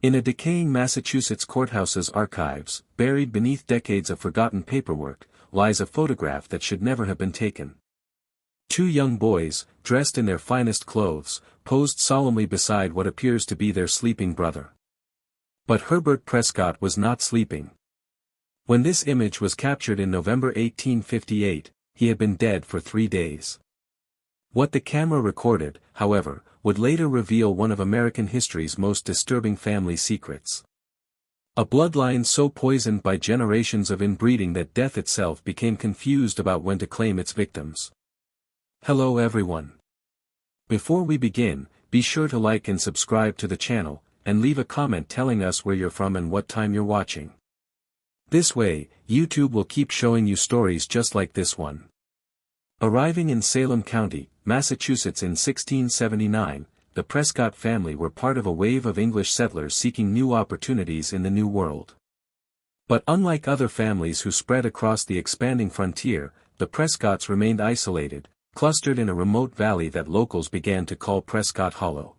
In a decaying Massachusetts courthouse's archives, buried beneath decades of forgotten paperwork, lies a photograph that should never have been taken. Two young boys, dressed in their finest clothes, posed solemnly beside what appears to be their sleeping brother. But Herbert Prescott was not sleeping. When this image was captured in November 1858, he had been dead for 3 days. What the camera recorded, however, would later reveal one of American history's most disturbing family secrets. A bloodline so poisoned by generations of inbreeding that death itself became confused about when to claim its victims. Hello everyone. Before we begin, be sure to like and subscribe to the channel, and leave a comment telling us where you're from and what time you're watching. This way, YouTube will keep showing you stories just like this one. Arriving in Salem County, Massachusetts in 1679, the Prescott family were part of a wave of English settlers seeking new opportunities in the New World. But unlike other families who spread across the expanding frontier, the Prescotts remained isolated, clustered in a remote valley that locals began to call Prescott Hollow.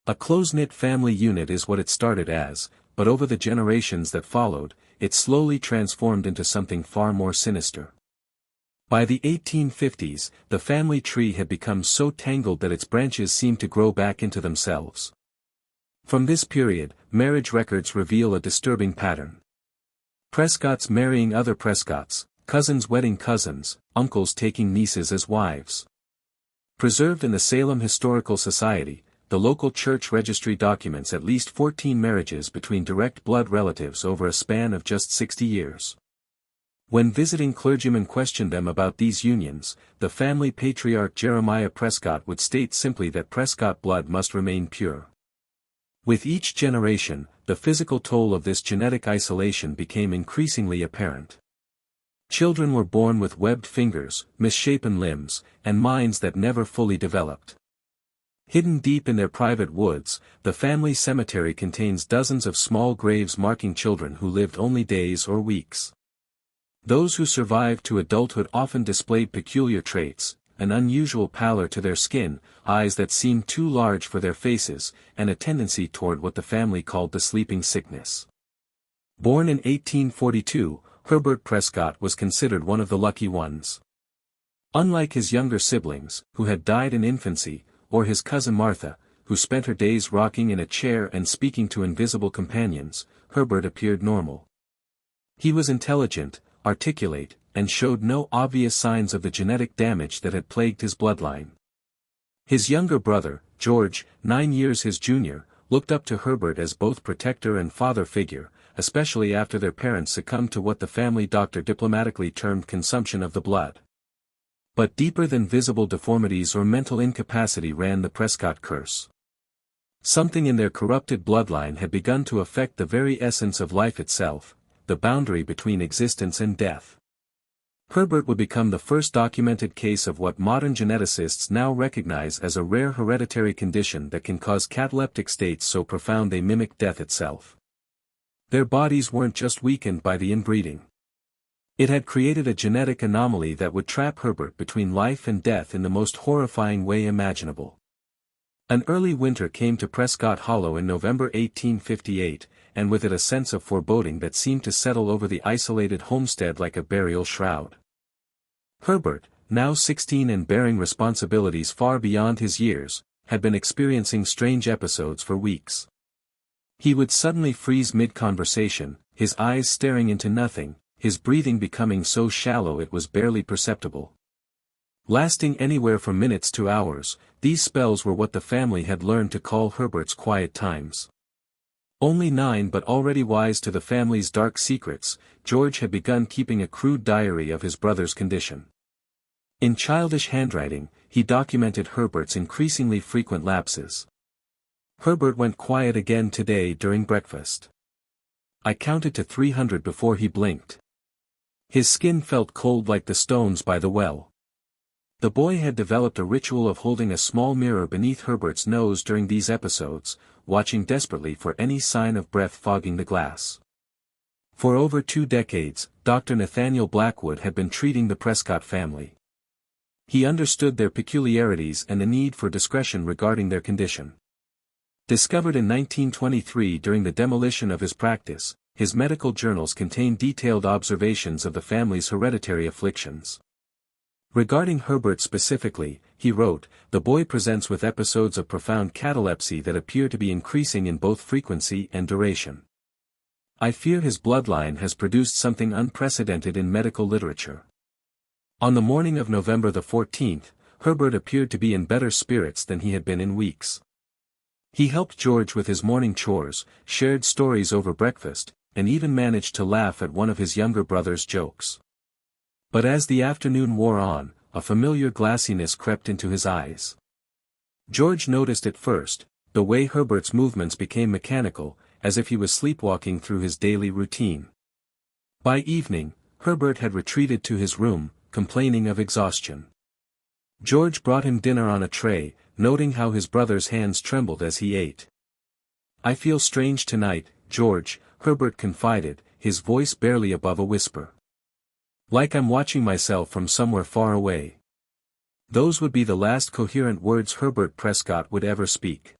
A close-knit family unit is what it started as, but over the generations that followed, it slowly transformed into something far more sinister. By the 1850s, the family tree had become so tangled that its branches seemed to grow back into themselves. From this period, marriage records reveal a disturbing pattern. Prescotts marrying other Prescotts, cousins wedding cousins, uncles taking nieces as wives. Preserved in the Salem Historical Society, the local church registry documents at least 14 marriages between direct blood relatives over a span of just 60 years. When visiting clergymen questioned them about these unions, the family patriarch Jeremiah Prescott would state simply that Prescott blood must remain pure. With each generation, the physical toll of this genetic isolation became increasingly apparent. Children were born with webbed fingers, misshapen limbs, and minds that never fully developed. Hidden deep in their private woods, the family cemetery contains dozens of small graves marking children who lived only days or weeks. Those who survived to adulthood often displayed peculiar traits, an unusual pallor to their skin, eyes that seemed too large for their faces, and a tendency toward what the family called the sleeping sickness. Born in 1842, Herbert Prescott was considered one of the lucky ones. Unlike his younger siblings, who had died in infancy, or his cousin Martha, who spent her days rocking in a chair and speaking to invisible companions, Herbert appeared normal. He was intelligent, articulate, and showed no obvious signs of the genetic damage that had plagued his bloodline. His younger brother, George, 9 years his junior, looked up to Herbert as both protector and father figure, especially after their parents succumbed to what the family doctor diplomatically termed consumption of the blood. But deeper than visible deformities or mental incapacity ran the Prescott curse. Something in their corrupted bloodline had begun to affect the very essence of life itself, the boundary between existence and death. Herbert would become the first documented case of what modern geneticists now recognize as a rare hereditary condition that can cause cataleptic states so profound they mimic death itself. Their bodies weren't just weakened by the inbreeding. It had created a genetic anomaly that would trap Herbert between life and death in the most horrifying way imaginable. An early winter came to Prescott Hollow in November 1858, and with it a sense of foreboding that seemed to settle over the isolated homestead like a burial shroud. Herbert, now 16 and bearing responsibilities far beyond his years, had been experiencing strange episodes for weeks. He would suddenly freeze mid-conversation, his eyes staring into nothing, his breathing becoming so shallow it was barely perceptible. Lasting anywhere from minutes to hours, these spells were what the family had learned to call Herbert's quiet times. Only 9 but already wise to the family's dark secrets, George had begun keeping a crude diary of his brother's condition. In childish handwriting, he documented Herbert's increasingly frequent lapses. Herbert went quiet again today during breakfast. I counted to 300 before he blinked. His skin felt cold like the stones by the well. The boy had developed a ritual of holding a small mirror beneath Herbert's nose during these episodes, watching desperately for any sign of breath fogging the glass. For over 2 decades, Dr. Nathaniel Blackwood had been treating the Prescott family. He understood their peculiarities and the need for discretion regarding their condition. Discovered in 1923 during the demolition of his practice, his medical journals contain detailed observations of the family's hereditary afflictions. Regarding Herbert specifically, he wrote, "The boy presents with episodes of profound catalepsy that appear to be increasing in both frequency and duration. I fear his bloodline has produced something unprecedented in medical literature." On the morning of November the 14th, Herbert appeared to be in better spirits than he had been in weeks. He helped George with his morning chores, shared stories over breakfast, and even managed to laugh at one of his younger brother's jokes. But as the afternoon wore on, a familiar glassiness crept into his eyes. George noticed it first, the way Herbert's movements became mechanical, as if he was sleepwalking through his daily routine. By evening, Herbert had retreated to his room, complaining of exhaustion. George brought him dinner on a tray, noting how his brother's hands trembled as he ate. "I feel strange tonight, George," Herbert confided, his voice barely above a whisper. "Like I'm watching myself from somewhere far away." Those would be the last coherent words Herbert Prescott would ever speak.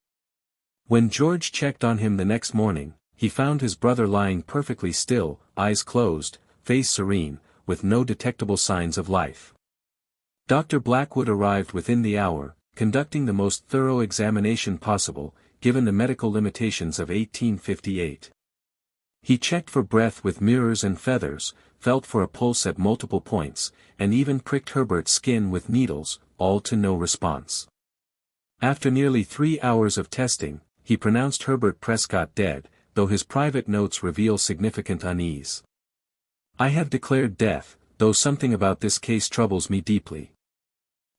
When George checked on him the next morning, he found his brother lying perfectly still, eyes closed, face serene, with no detectable signs of life. Dr. Blackwood arrived within the hour, conducting the most thorough examination possible, given the medical limitations of 1858. He checked for breath with mirrors and feathers, felt for a pulse at multiple points, and even pricked Herbert's skin with needles, all to no response. After nearly 3 hours of testing, he pronounced Herbert Prescott dead, though his private notes reveal significant unease. "I have declared death, though something about this case troubles me deeply.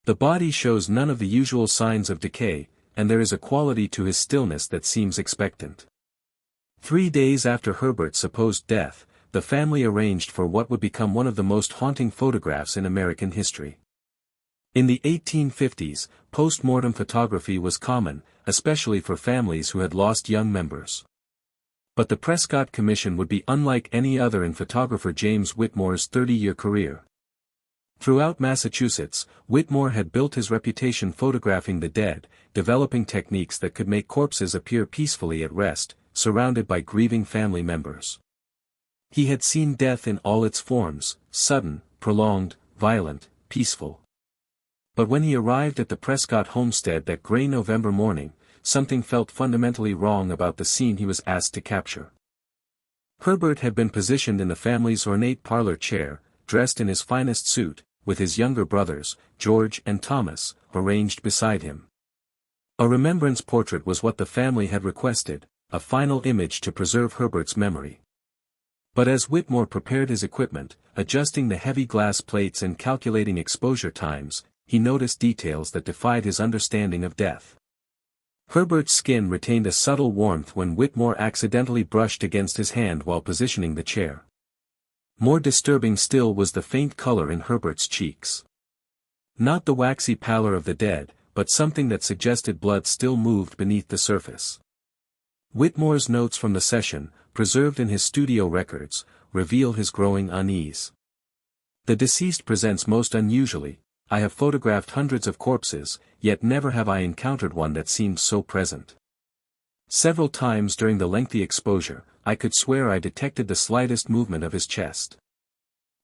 The body shows none of the usual signs of decay, and there is a quality to his stillness that seems expectant." 3 days after Herbert's supposed death, the family arranged for what would become one of the most haunting photographs in American history. In the 1850s, post-mortem photography was common, especially for families who had lost young members. But the Prescott Commission would be unlike any other in photographer James Whitmore's 30-year career. Throughout Massachusetts, Whitmore had built his reputation photographing the dead, developing techniques that could make corpses appear peacefully at rest, surrounded by grieving family members. He had seen death in all its forms, sudden, prolonged, violent, peaceful. But when he arrived at the Prescott homestead that gray November morning, something felt fundamentally wrong about the scene he was asked to capture. Herbert had been positioned in the family's ornate parlor chair, dressed in his finest suit, with his younger brothers, George and Thomas, arranged beside him. A remembrance portrait was what the family had requested, a final image to preserve Herbert's memory. But as Whitmore prepared his equipment, adjusting the heavy glass plates and calculating exposure times, he noticed details that defied his understanding of death. Herbert's skin retained a subtle warmth when Whitmore accidentally brushed against his hand while positioning the chair. More disturbing still was the faint color in Herbert's cheeks. Not the waxy pallor of the dead, but something that suggested blood still moved beneath the surface. Whitmore's notes from the session, preserved in his studio records, reveal his growing unease. "The deceased presents most unusually. I have photographed hundreds of corpses, yet never have I encountered one that seemed so present. Several times during the lengthy exposure, I could swear I detected the slightest movement of his chest."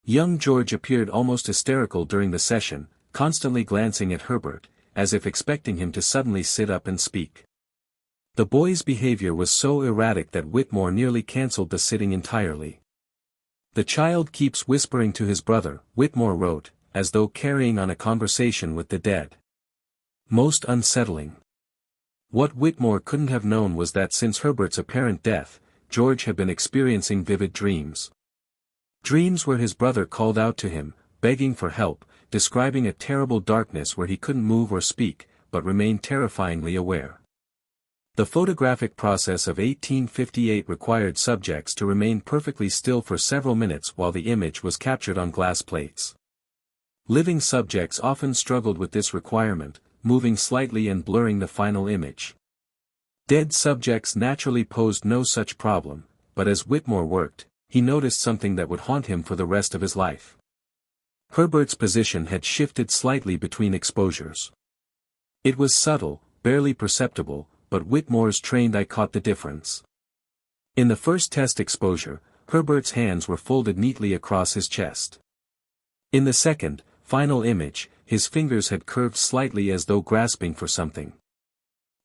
Young George appeared almost hysterical during the session, constantly glancing at Herbert, as if expecting him to suddenly sit up and speak. The boy's behavior was so erratic that Whitmore nearly cancelled the sitting entirely. "The child keeps whispering to his brother," Whitmore wrote, as though carrying on a conversation with the dead. Most unsettling. What Whitmore couldn't have known was that since Herbert's apparent death, George had been experiencing vivid dreams. Dreams where his brother called out to him, begging for help, describing a terrible darkness where he couldn't move or speak, but remained terrifyingly aware. The photographic process of 1858 required subjects to remain perfectly still for several minutes while the image was captured on glass plates. Living subjects often struggled with this requirement, moving slightly and blurring the final image. Dead subjects naturally posed no such problem, but as Whitmore worked, he noticed something that would haunt him for the rest of his life. Herbert's position had shifted slightly between exposures. It was subtle, barely perceptible, but Whitmore's trained eye caught the difference. In the first test exposure, Herbert's hands were folded neatly across his chest. In the second, final image, his fingers had curved slightly as though grasping for something.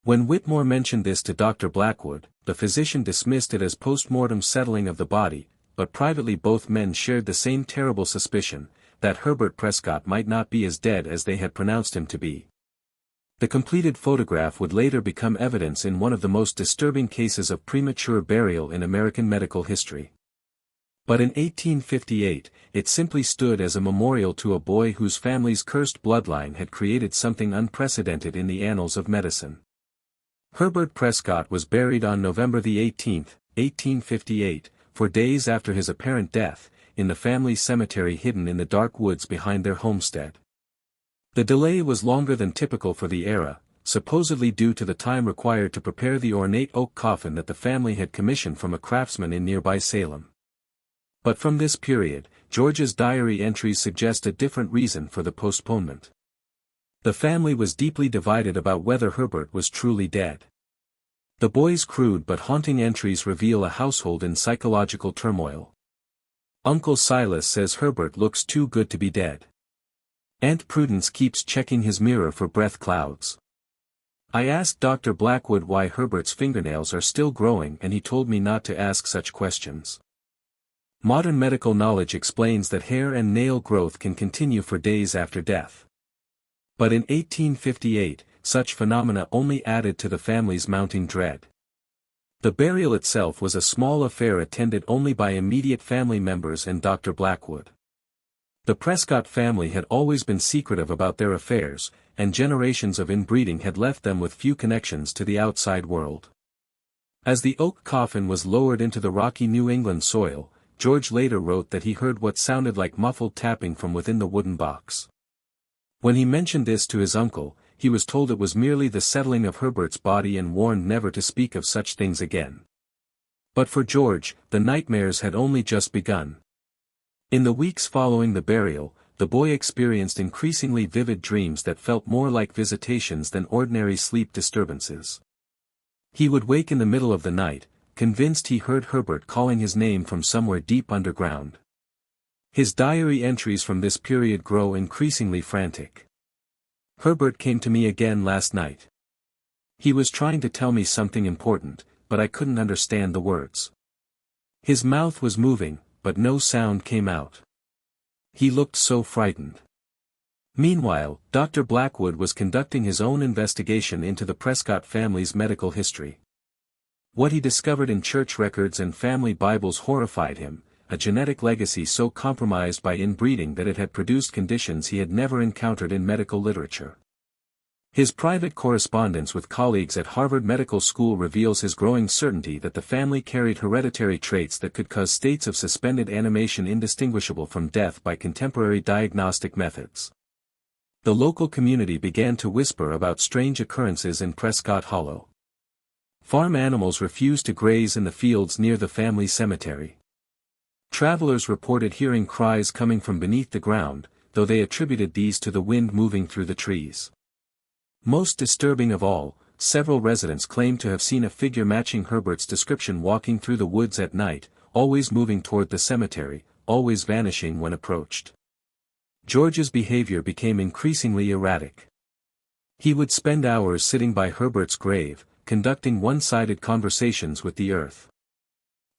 When Whitmore mentioned this to Dr. Blackwood, the physician dismissed it as post-mortem settling of the body, but privately both men shared the same terrible suspicion, that Herbert Prescott might not be as dead as they had pronounced him to be. The completed photograph would later become evidence in one of the most disturbing cases of premature burial in American medical history. But in 1858, it simply stood as a memorial to a boy whose family's cursed bloodline had created something unprecedented in the annals of medicine. Herbert Prescott was buried on November 18, 1858, 4 days after his apparent death, in the family cemetery hidden in the dark woods behind their homestead. The delay was longer than typical for the era, supposedly due to the time required to prepare the ornate oak coffin that the family had commissioned from a craftsman in nearby Salem. But from this period, George's diary entries suggest a different reason for the postponement. The family was deeply divided about whether Herbert was truly dead. The boy's crude but haunting entries reveal a household in psychological turmoil. Uncle Silas says Herbert looks too good to be dead. Aunt Prudence keeps checking his mirror for breath clouds. I asked Dr. Blackwood why Herbert's fingernails are still growing and he told me not to ask such questions. Modern medical knowledge explains that hair and nail growth can continue for days after death. But in 1858, such phenomena only added to the family's mounting dread. The burial itself was a small affair attended only by immediate family members and Dr. Blackwood. The Prescott family had always been secretive about their affairs, and generations of inbreeding had left them with few connections to the outside world. As the oak coffin was lowered into the rocky New England soil, George later wrote that he heard what sounded like muffled tapping from within the wooden box. When he mentioned this to his uncle, he was told it was merely the settling of Herbert's body and warned never to speak of such things again. But for George, the nightmares had only just begun. In the weeks following the burial, the boy experienced increasingly vivid dreams that felt more like visitations than ordinary sleep disturbances. He would wake in the middle of the night, convinced he heard Herbert calling his name from somewhere deep underground. His diary entries from this period grow increasingly frantic. Herbert came to me again last night. He was trying to tell me something important, but I couldn't understand the words. His mouth was moving, but no sound came out. He looked so frightened. Meanwhile, Dr. Blackwood was conducting his own investigation into the Prescott family's medical history. What he discovered in church records and family Bibles horrified him, a genetic legacy so compromised by inbreeding that it had produced conditions he had never encountered in medical literature. His private correspondence with colleagues at Harvard Medical School reveals his growing certainty that the family carried hereditary traits that could cause states of suspended animation indistinguishable from death by contemporary diagnostic methods. The local community began to whisper about strange occurrences in Prescott Hollow. Farm animals refused to graze in the fields near the family cemetery. Travelers reported hearing cries coming from beneath the ground, though they attributed these to the wind moving through the trees. Most disturbing of all, several residents claimed to have seen a figure matching Herbert's description walking through the woods at night, always moving toward the cemetery, always vanishing when approached. George's behavior became increasingly erratic. He would spend hours sitting by Herbert's grave, conducting one-sided conversations with the earth.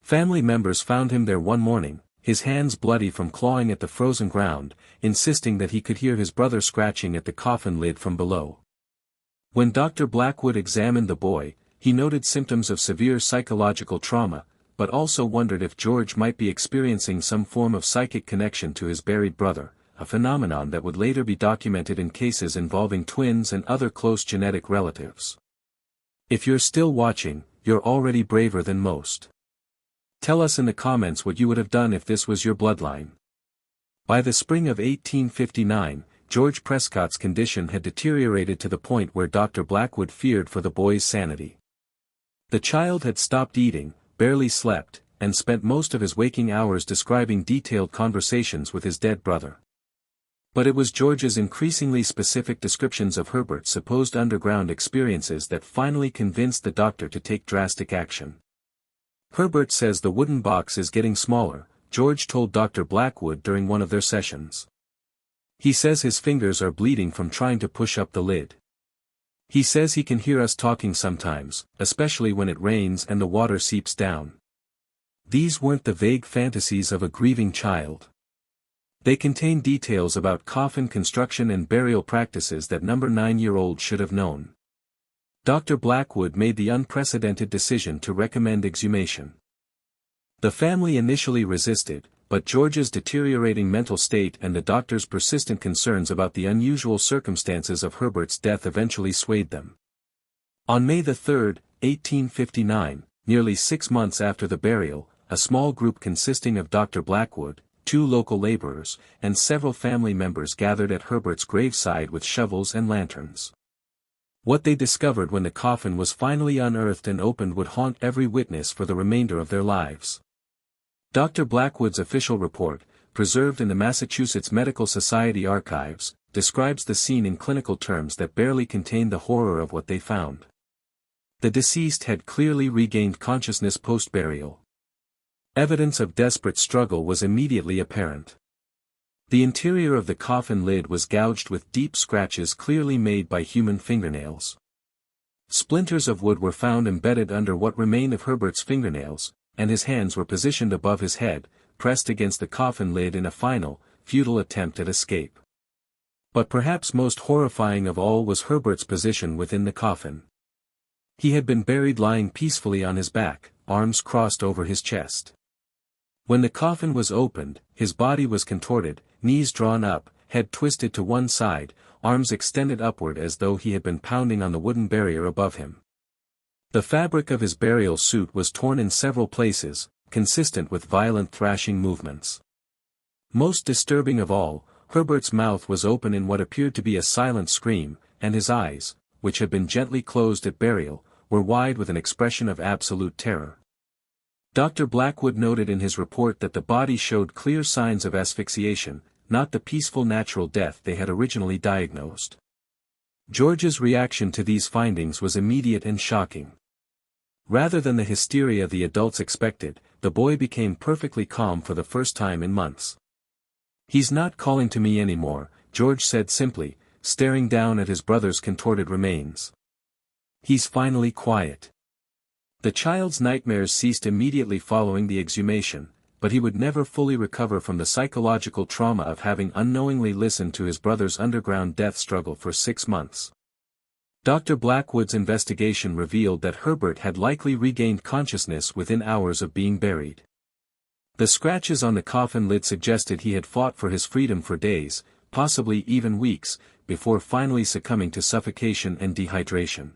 Family members found him there one morning, his hands bloody from clawing at the frozen ground, insisting that he could hear his brother scratching at the coffin lid from below. When Dr. Blackwood examined the boy, he noted symptoms of severe psychological trauma, but also wondered if George might be experiencing some form of psychic connection to his buried brother, a phenomenon that would later be documented in cases involving twins and other close genetic relatives. If you're still watching, you're already braver than most. Tell us in the comments what you would have done if this was your bloodline. By the spring of 1859, George Prescott's condition had deteriorated to the point where Dr. Blackwood feared for the boy's sanity. The child had stopped eating, barely slept, and spent most of his waking hours describing detailed conversations with his dead brother. But it was George's increasingly specific descriptions of Herbert's supposed underground experiences that finally convinced the doctor to take drastic action. "Herbert says the wooden box is getting smaller," George told Dr. Blackwood during one of their sessions. "He says his fingers are bleeding from trying to push up the lid. He says he can hear us talking sometimes, especially when it rains and the water seeps down." These weren't the vague fantasies of a grieving child. They contain details about coffin construction and burial practices that number 9-year-old should have known. Dr. Blackwood made the unprecedented decision to recommend exhumation. The family initially resisted, but George's deteriorating mental state and the doctor's persistent concerns about the unusual circumstances of Herbert's death eventually swayed them. On May 3, 1859, nearly 6 months after the burial, a small group consisting of Dr. Blackwood, 2 local laborers, and several family members gathered at Herbert's graveside with shovels and lanterns. What they discovered when the coffin was finally unearthed and opened would haunt every witness for the remainder of their lives. Dr. Blackwood's official report, preserved in the Massachusetts Medical Society archives, describes the scene in clinical terms that barely contain the horror of what they found. The deceased had clearly regained consciousness post-burial. Evidence of desperate struggle was immediately apparent. The interior of the coffin lid was gouged with deep scratches clearly made by human fingernails. Splinters of wood were found embedded under what remained of Herbert's fingernails, and his hands were positioned above his head, pressed against the coffin lid in a final, futile attempt at escape. But perhaps most horrifying of all was Herbert's position within the coffin. He had been buried lying peacefully on his back, arms crossed over his chest. When the coffin was opened, his body was contorted, knees drawn up, head twisted to one side, arms extended upward as though he had been pounding on the wooden barrier above him. The fabric of his burial suit was torn in several places, consistent with violent thrashing movements. Most disturbing of all, Herbert's mouth was open in what appeared to be a silent scream, and his eyes, which had been gently closed at burial, were wide with an expression of absolute terror. Dr. Blackwood noted in his report that the body showed clear signs of asphyxiation, not the peaceful natural death they had originally diagnosed. George's reaction to these findings was immediate and shocking. Rather than the hysteria the adults expected, the boy became perfectly calm for the first time in months. "He's not calling to me anymore," George said simply, staring down at his brother's contorted remains. "He's finally quiet." The child's nightmares ceased immediately following the exhumation, but he would never fully recover from the psychological trauma of having unknowingly listened to his brother's underground death struggle for 6 months. Dr. Blackwood's investigation revealed that Herbert had likely regained consciousness within hours of being buried. The scratches on the coffin lid suggested he had fought for his freedom for days, possibly even weeks, before finally succumbing to suffocation and dehydration.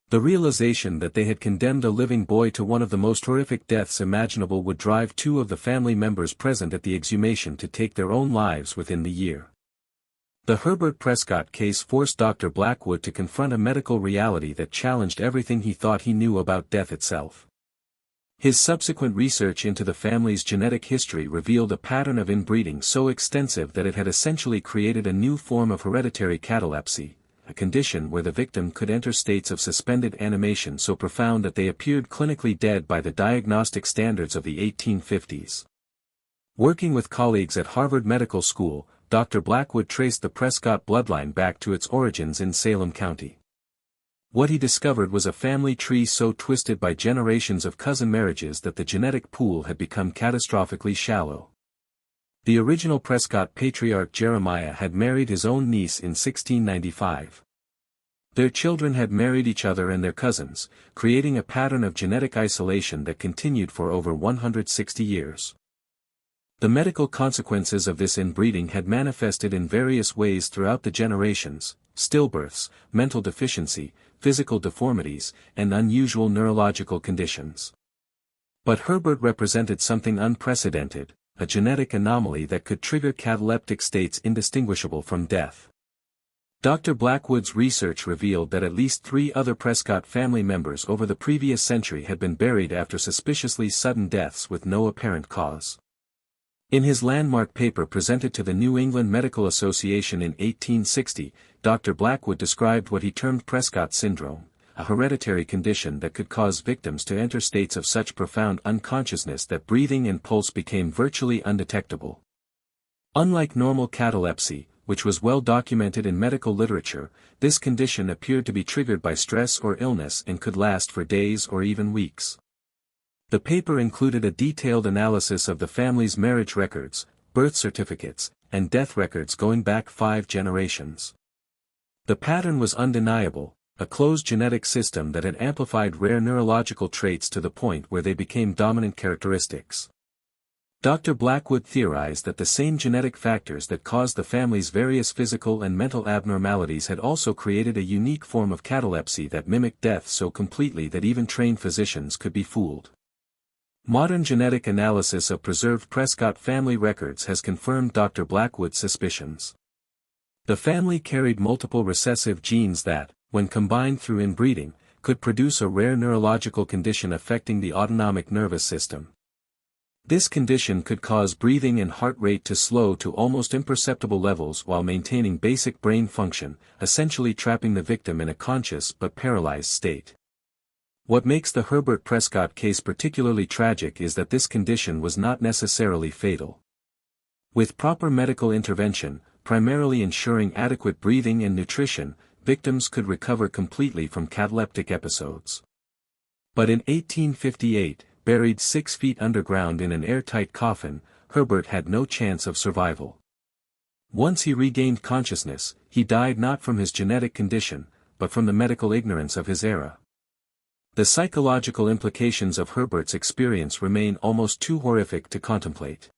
The realization that they had condemned a living boy to one of the most horrific deaths imaginable would drive 2 of the family members present at the exhumation to take their own lives within the year. The Herbert Prescott case forced Dr. Blackwood to confront a medical reality that challenged everything he thought he knew about death itself. His subsequent research into the family's genetic history revealed a pattern of inbreeding so extensive that it had essentially created a new form of hereditary catalepsy, a condition where the victim could enter states of suspended animation so profound that they appeared clinically dead by the diagnostic standards of the 1850s. Working with colleagues at Harvard Medical School, Dr. Blackwood traced the Prescott bloodline back to its origins in Salem County. What he discovered was a family tree so twisted by generations of cousin marriages that the genetic pool had become catastrophically shallow. The original Prescott patriarch Jeremiah had married his own niece in 1695. Their children had married each other and their cousins, creating a pattern of genetic isolation that continued for over 160 years. The medical consequences of this inbreeding had manifested in various ways throughout the generations: stillbirths, mental deficiency, physical deformities, and unusual neurological conditions. But Herbert represented something unprecedented, a genetic anomaly that could trigger cataleptic states indistinguishable from death. Dr. Blackwood's research revealed that at least 3 other Prescott family members over the previous century had been buried after suspiciously sudden deaths with no apparent cause. In his landmark paper presented to the New England Medical Association in 1860, Dr. Blackwood described what he termed Prescott syndrome, a hereditary condition that could cause victims to enter states of such profound unconsciousness that breathing and pulse became virtually undetectable. Unlike normal catalepsy, which was well documented in medical literature, this condition appeared to be triggered by stress or illness and could last for days or even weeks. The paper included a detailed analysis of the family's marriage records, birth certificates, and death records going back 5 generations. The pattern was undeniable, a closed genetic system that had amplified rare neurological traits to the point where they became dominant characteristics. Dr. Blackwood theorized that the same genetic factors that caused the family's various physical and mental abnormalities had also created a unique form of catalepsy that mimicked death so completely that even trained physicians could be fooled. Modern genetic analysis of preserved Prescott family records has confirmed Dr. Blackwood's suspicions. The family carried multiple recessive genes that, when combined through inbreeding, could produce a rare neurological condition affecting the autonomic nervous system. This condition could cause breathing and heart rate to slow to almost imperceptible levels while maintaining basic brain function, essentially trapping the victim in a conscious but paralyzed state. What makes the Herbert Prescott case particularly tragic is that this condition was not necessarily fatal. With proper medical intervention, primarily ensuring adequate breathing and nutrition, victims could recover completely from cataleptic episodes. But in 1858, buried 6 feet underground in an airtight coffin, Herbert had no chance of survival. Once he regained consciousness, he died not from his genetic condition, but from the medical ignorance of his era. The psychological implications of Herbert's experience remain almost too horrific to contemplate.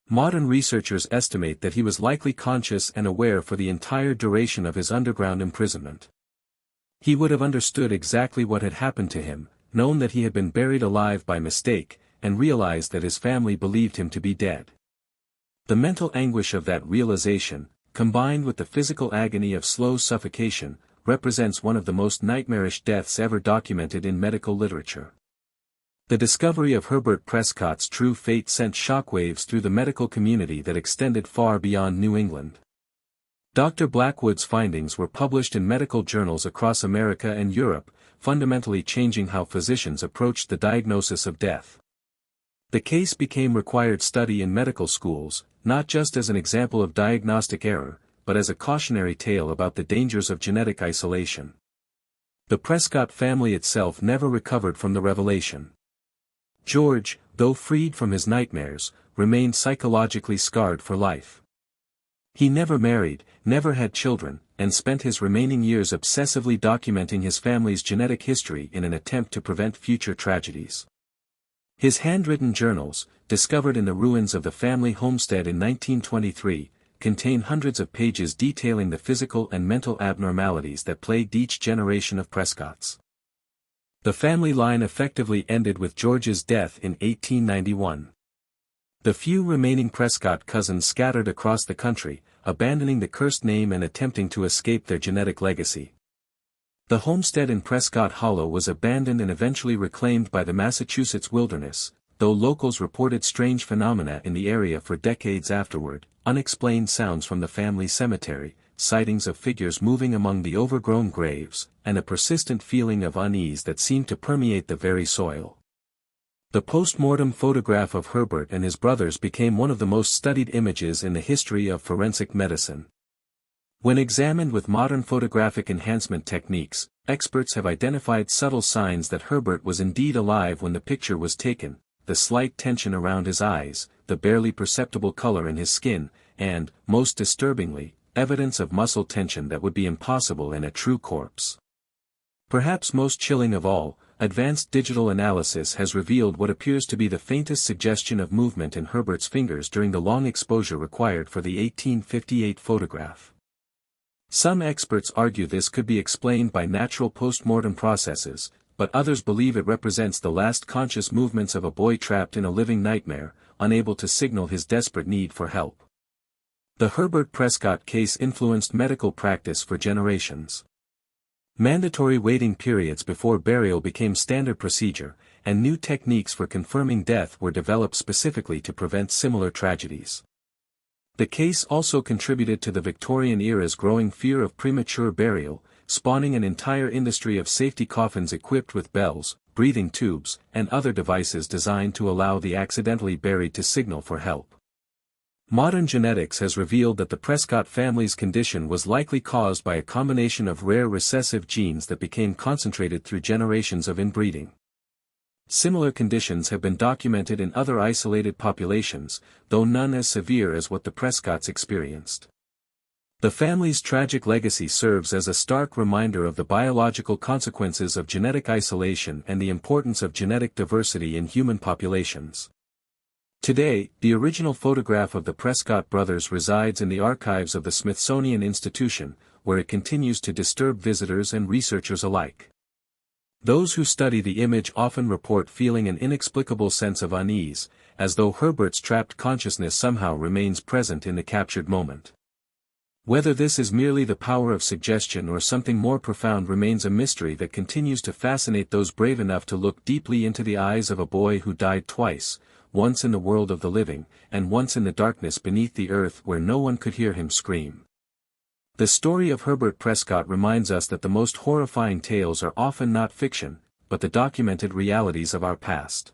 Modern researchers estimate that he was likely conscious and aware for the entire duration of his underground imprisonment. He would have understood exactly what had happened to him, known that he had been buried alive by mistake, and realized that his family believed him to be dead. The mental anguish of that realization, combined with the physical agony of slow suffocation, represents one of the most nightmarish deaths ever documented in medical literature. The discovery of Herbert Prescott's true fate sent shockwaves through the medical community that extended far beyond New England. Dr. Blackwood's findings were published in medical journals across America and Europe, fundamentally changing how physicians approached the diagnosis of death. The case became required study in medical schools, not just as an example of diagnostic error, but as a cautionary tale about the dangers of genetic isolation. The Prescott family itself never recovered from the revelation. George, though freed from his nightmares, remained psychologically scarred for life. He never married, never had children, and spent his remaining years obsessively documenting his family's genetic history in an attempt to prevent future tragedies. His handwritten journals, discovered in the ruins of the family homestead in 1923, contain hundreds of pages detailing the physical and mental abnormalities that plagued each generation of Prescotts. The family line effectively ended with George's death in 1891. The few remaining Prescott cousins scattered across the country, abandoning the cursed name and attempting to escape their genetic legacy. The homestead in Prescott Hollow was abandoned and eventually reclaimed by the Massachusetts wilderness, though locals reported strange phenomena in the area for decades afterward, unexplained sounds from the family cemetery, sightings of figures moving among the overgrown graves, and a persistent feeling of unease that seemed to permeate the very soil. The post-mortem photograph of Herbert and his brothers became one of the most studied images in the history of forensic medicine. When examined with modern photographic enhancement techniques, experts have identified subtle signs that Herbert was indeed alive when the picture was taken: the slight tension around his eyes, the barely perceptible color in his skin, and, most disturbingly, evidence of muscle tension that would be impossible in a true corpse. Perhaps most chilling of all, advanced digital analysis has revealed what appears to be the faintest suggestion of movement in Herbert's fingers during the long exposure required for the 1858 photograph. Some experts argue this could be explained by natural post-mortem processes, but others believe it represents the last conscious movements of a boy trapped in a living nightmare, unable to signal his desperate need for help. The Herbert Prescott case influenced medical practice for generations. Mandatory waiting periods before burial became standard procedure, and new techniques for confirming death were developed specifically to prevent similar tragedies. The case also contributed to the Victorian era's growing fear of premature burial, spawning an entire industry of safety coffins equipped with bells, breathing tubes, and other devices designed to allow the accidentally buried to signal for help. Modern genetics has revealed that the Prescott family's condition was likely caused by a combination of rare recessive genes that became concentrated through generations of inbreeding. Similar conditions have been documented in other isolated populations, though none as severe as what the Prescotts experienced. The family's tragic legacy serves as a stark reminder of the biological consequences of genetic isolation and the importance of genetic diversity in human populations. Today, the original photograph of the Prescott brothers resides in the archives of the Smithsonian Institution, where it continues to disturb visitors and researchers alike. Those who study the image often report feeling an inexplicable sense of unease, as though Herbert's trapped consciousness somehow remains present in the captured moment. Whether this is merely the power of suggestion or something more profound remains a mystery that continues to fascinate those brave enough to look deeply into the eyes of a boy who died twice, once in the world of the living, and once in the darkness beneath the earth where no one could hear him scream. The story of Herbert Prescott reminds us that the most horrifying tales are often not fiction, but the documented realities of our past.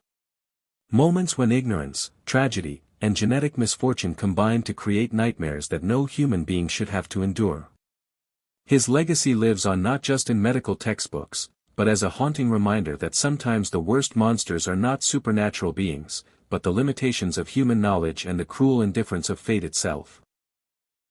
Moments when ignorance, tragedy, and genetic misfortune combine to create nightmares that no human being should have to endure. His legacy lives on not just in medical textbooks, but as a haunting reminder that sometimes the worst monsters are not supernatural beings, but the limitations of human knowledge and the cruel indifference of fate itself.